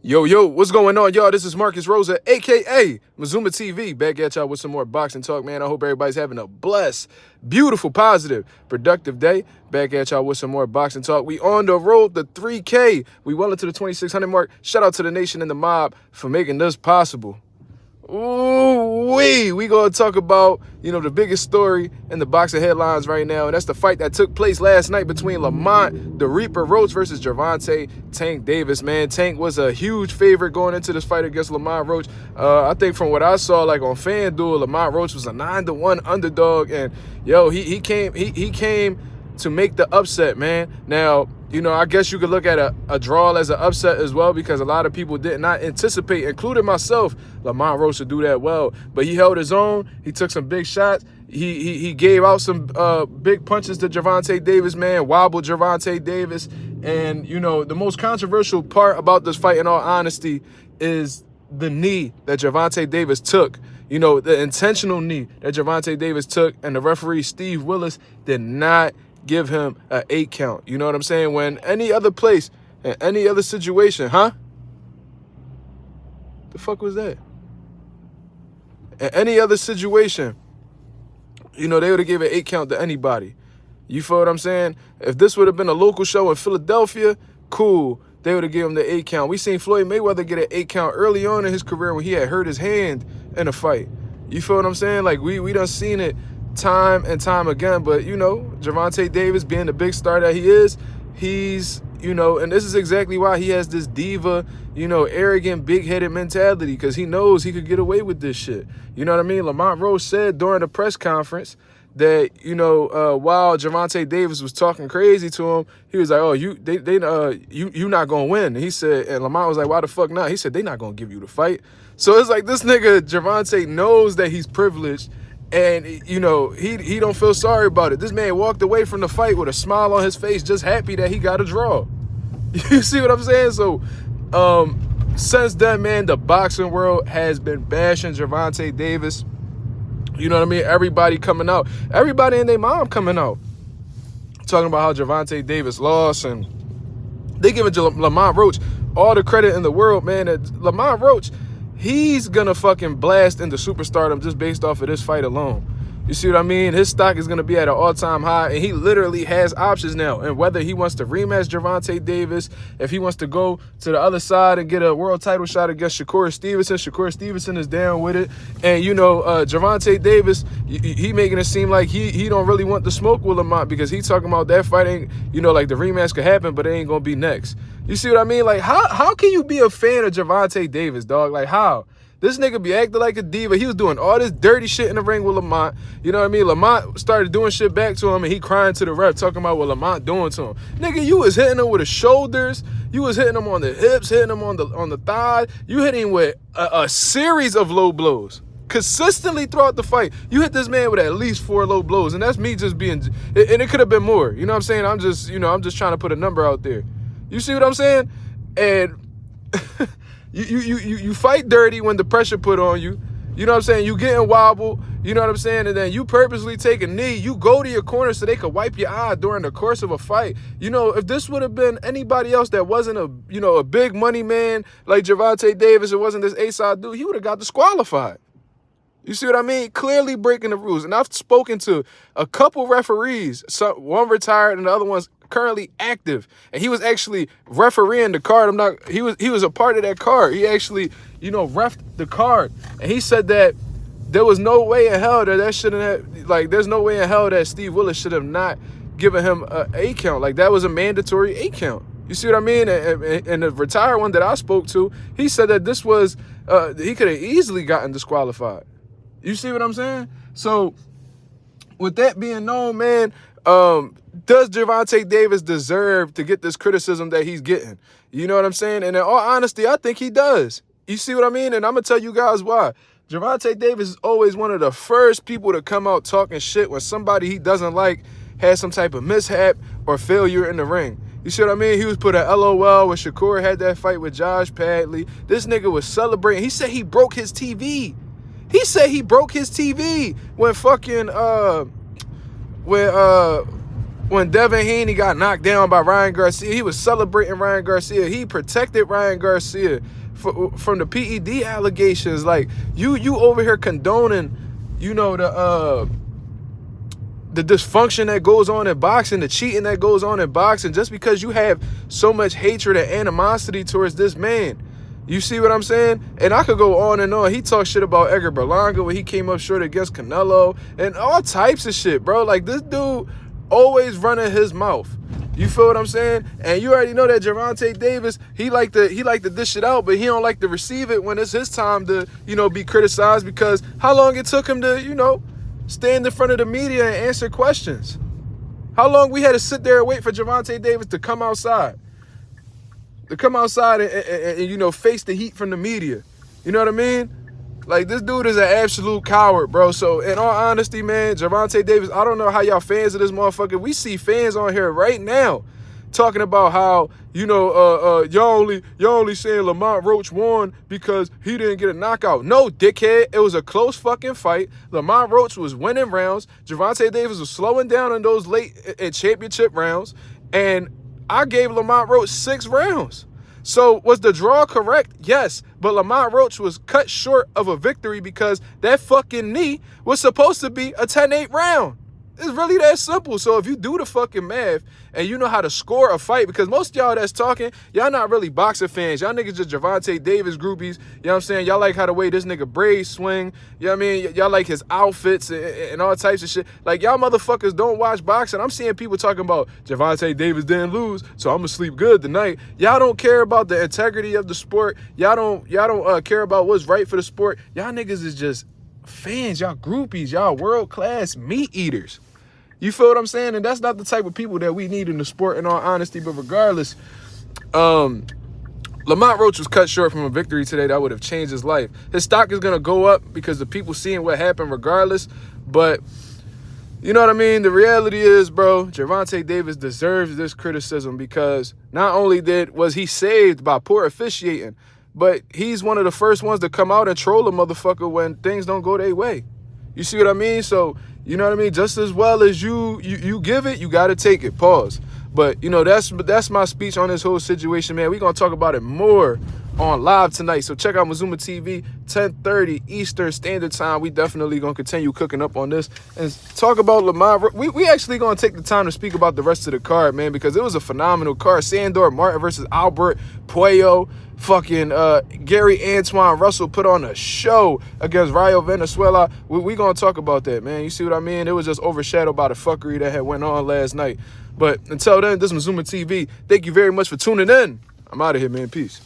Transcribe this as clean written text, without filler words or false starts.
Yo, what's going on, y'all? This is Marcus Rosa, a.k.a. Mazuma TV, back at y'all with some more boxing talk, man. I hope everybody's having a blessed, beautiful, positive, productive day. Back at y'all with some more boxing talk. We on the road to 3K. We well into the 2,600 mark. Shout out to the nation and the mob for making this possible. Ooh-wee. We gonna talk about, the biggest story in the boxing headlines right now, and that's the fight that took place last night between Lamont, the Reaper Roach versus Gervonta Tank Davis, man. Tank was a huge favorite going into this fight against Lamont Roach. I think from what I saw, like on FanDuel, Lamont Roach was a 9-1 underdog, and he came to make the upset, man. Now, I guess you could look at a draw as an upset as well, because a lot of people did not anticipate, including myself, Lamont Roach to do that well. But he held his own. He took some big shots. He gave out some big punches to Gervonta Davis, man. Wobbled Gervonta Davis. And, the most controversial part about this fight, in all honesty, is the knee that Gervonta Davis took. The intentional knee that Gervonta Davis took, and the referee, Steve Willis, did not give him an 8 count. You know what I'm saying? When any other place, in any other situation, The fuck was that? In any other situation, they would have given an 8 count to anybody. You feel what I'm saying? If this would have been a local show in Philadelphia, cool. They would have given him the 8 count. We seen Floyd Mayweather get an 8 count early on in his career when he had hurt his hand in a fight. You feel what I'm saying? Like, we done seen it time and time again. But, Gervonta Davis, being the big star that he is, he's, and this is exactly why he has this diva, arrogant, big-headed mentality, because he knows he could get away with this shit. You know what I mean? Lamont Roach said during the press conference that, while Gervonta Davis was talking crazy to him, he was like, oh, you not gonna win. And he said, and Lamont was like, why the fuck not? He said, they not gonna give you the fight. So it's like this nigga Gervonta knows that he's privileged, and, he don't feel sorry about it. This man walked away from the fight with a smile on his face, just happy that he got a draw. You see what I'm saying? So, since then, man, the boxing world has been bashing Gervonta Davis. You know what I mean? Everybody coming out. Everybody and their mom coming out, talking about how Gervonta Davis lost, and they giving Lamont Roach all the credit in the world, man. Lamont Roach, he's gonna fucking blast into superstardom just based off of this fight alone. You see what I mean? His stock is gonna be at an all-time high, and he literally has options now. And whether he wants to rematch Gervonta Davis, if he wants to go to the other side and get a world title shot against Shakur Stevenson is down with it. And Gervonta Davis, he making it seem like he don't really want the smoke with Lamont, because he talking about that fight ain't, like the rematch could happen, but it ain't gonna be next. You see what I mean? Like, how can you be a fan of Gervonta Davis, dog? Like, how? This nigga be acting like a diva. He was doing all this dirty shit in the ring with Lamont. You know what I mean? Lamont started doing shit back to him, and he crying to the ref, talking about what Lamont doing to him. Nigga, you was hitting him with the shoulders. You was hitting him on the hips, hitting him on the thigh. You hit him with a series of low blows consistently throughout the fight. You hit this man with at least 4 low blows, and that's me just being, and it could have been more. You know what I'm saying? I'm just trying to put a number out there. You see what I'm saying? And You fight dirty when the pressure put on you. You know what I'm saying? You getting wobbled. You know what I'm saying? And then you purposely take a knee. You go to your corner so they could wipe your eye during the course of a fight. If this would have been anybody else that wasn't a big money man like Gervonta Davis, it wasn't this A-side dude, he would have got disqualified. You see what I mean? Clearly breaking the rules. And I've spoken to a couple referees. One retired and the other one's currently active. And he was actually refereeing the card. He was a part of that card. He actually, reffed the card. And he said that there was no way in hell that shouldn't have, like, there's no way in hell that Steve Willis should have not given him an 8 count. Like, that was a mandatory 8 count. You see what I mean? And the retired one that I spoke to, he said that this was, he could have easily gotten disqualified. You see what I'm saying? So, with that being known, man, does Gervonta Davis deserve to get this criticism that he's getting? You know what I'm saying? And in all honesty, I think he does. You see what I mean? And I'm going to tell you guys why. Gervonta Davis is always one of the first people to come out talking shit when somebody he doesn't like has some type of mishap or failure in the ring. You see what I mean? He was put at LOL when Shakur had that fight with Josh Padley. This nigga was celebrating. He said he broke his TV. He said he broke his TV when fucking, when Devin Haney got knocked down by Ryan Garcia, he was celebrating Ryan Garcia. He protected Ryan Garcia from the PED allegations. Like, you over here condoning, you know, the dysfunction that goes on in boxing, the cheating that goes on in boxing, just because you have so much hatred and animosity towards this man. You see what I'm saying? And I could go on and on. He talked shit about Edgar Berlanga when he came up short against Canelo and all types of shit, bro. Like, this dude always running his mouth. You feel what I'm saying? And you already know that Gervonta Davis, he like to dish it out, but he don't like to receive it when it's his time to, you know, be criticized, because how long it took him to, you know, stand in front of the media and answer questions. How long we had to sit there and wait for Gervonta Davis to come outside. And you know, face the heat from the media. You know what I mean? Like, this dude is an absolute coward, bro. So, in all honesty, man, Gervonta Davis, I don't know how y'all fans of this motherfucker. We see fans on here right now talking about how, you know, y'all only saying Lamont Roach won because he didn't get a knockout. No, dickhead. It was a close fucking fight. Lamont Roach was winning rounds. Gervonta Davis was slowing down in those late championship rounds. And I gave Lamont Roach 6 rounds. So, was the draw correct? Yes. But Lamont Roach was cut short of a victory because that fucking knee was supposed to be a 10-8 round. It's really that simple. So if you do the fucking math and you know how to score a fight, because most of y'all that's talking, y'all not really boxing fans. Y'all niggas just Gervonta Davis groupies. You know what I'm saying? Y'all like how the way this nigga braids swing. You know what I mean? Y'all like his outfits and all types of shit. Like, y'all motherfuckers don't watch boxing. I'm seeing people talking about Gervonta Davis didn't lose, so I'm gonna sleep good tonight. Y'all don't care about the integrity of the sport. Y'all don't care about what's right for the sport. Y'all niggas is just fans. Y'all groupies. Y'all world-class meat eaters. You feel what I'm saying? And that's not the type of people that we need in the sport, in all honesty. But regardless, Lamont Roach was cut short from a victory today that would have changed his life. His stock is going to go up because the people seeing what happened regardless. But you know what I mean? The reality is, bro, Gervonta Davis deserves this criticism because not only was he saved by poor officiating, but he's one of the first ones to come out and troll a motherfucker when things don't go their way. You see what I mean? So, you know what I mean? Just as well as you give it, you got to take it. Pause. But, you know, that's my speech on this whole situation, man. We're going to talk about it more on live tonight. So check out Mazuma TV, 10:30 Eastern Standard Time. We definitely going to continue cooking up on this and talk about Lamont. We actually going to take the time to speak about the rest of the card, man, because it was a phenomenal card. Sandor Martin versus Albert Puello. Fucking Gary Antoine Russell put on a show against Rayo Venezuela. We going to talk about that, man. You see what I mean? It was just overshadowed by the fuckery that had went on last night. But until then, this is Mazuma TV. Thank you very much for tuning in. I'm out of here, man. Peace.